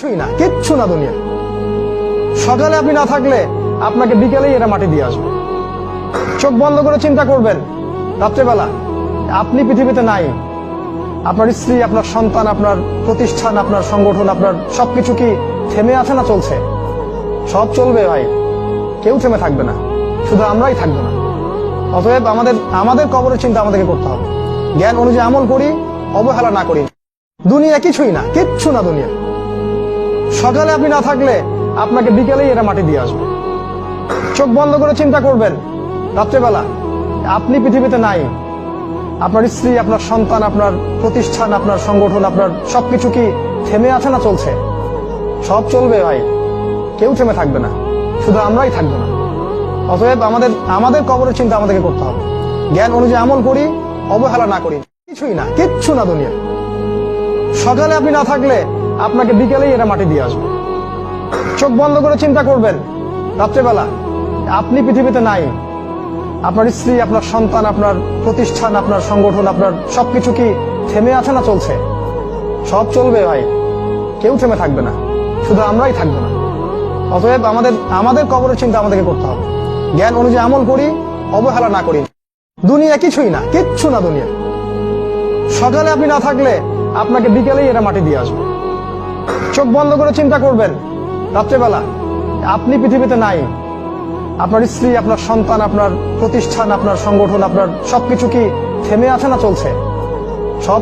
কিছুই না, কিচ্ছু না দুনিয়া। সকালে আপনি না থাকলে আপনাকে বিকেলেই এরা মাটি দিয়ে আসবে। চোখ বন্ধ করে চিন্তা করবেন, রাত্রেবেলা আপনি পৃথিবীতে নাই, আপনার স্ত্রী, আপনার সন্তান, আপনার প্রতিষ্ঠান, আপনার সংগঠন, আপনার সবকিছু কি থেমে আছে না চলছে? সব চলবে ভাই, কেউ থেমে থাকবে না, শুধু আমরাই থাকবো না। অতএব আমাদের কবরের চিন্তা আমাদেরকে করতে হবে। জ্ঞান অনুযায়ী আমল করি, অবহেলা না করি। দুনিয়া কিছুই না, কিচ্ছু না দুনিয়া। সকালে আপনি না থাকলে আপনাকে বিকেলেই এরা মাটি দিয়ে আসবে। চোখ বন্ধ করে চিন্তা করবেন, রাত্রেবেলা আপনি পৃথিবীতে নাই, আপনার স্ত্রী, আপনার সন্তান, আপনার প্রতিষ্ঠান, আপনার সংগঠন, আপনার সবকিছু কি থেমে আছে না চলছে? সব চলবে ভাই, কেউ থেমে থাকবে না, শুধু আমরাই থাকবো না। অতএব আমাদের কবরের চিন্তা আমাদেরকে করতে হবে। জ্ঞান অনুযায়ী আমল করি, অবহেলা না করি। কিছুই না, কিচ্ছু না দুনিয়া। সকালে আপনি না থাকলে আপনাকে বিকেলেই এরা মাটি দিয়ে আসবে। চোখ বন্ধ করে চিন্তা করবেন, রাত্রেবেলা আপনি পৃথিবীতে নাই, আপনার স্ত্রী, আপনার সন্তান, আপনার প্রতিষ্ঠান, আপনার সংগঠন, আপনার সবকিছু কি থেমে আছে না চলছে? সব চলবে ভাই, কেউ থেমে থাকবে না, শুধু আমরাই থাকবো না। অতএব আমাদের কবরের চিন্তা আমাদেরকে করতে হবে। জ্ঞান অনুযায়ী আমল করি, অবহেলা না করি। দুনিয়া কিছুই না, কিচ্ছু না দুনিয়া। সকালে আপনি না থাকলে আপনাকে বিকেলেই এরা মাটি দিয়ে আসবে। চোখ বন্ধ করে চিন্তা করবেন, রাত্রেবেলা আপনি পৃথিবীতে নাই, আপনার স্ত্রী, আপনার সন্তান, আপনার প্রতিষ্ঠান, আপনার সংগঠন, আপনার সবকিছু কি থেমে আছে না চলছে? সব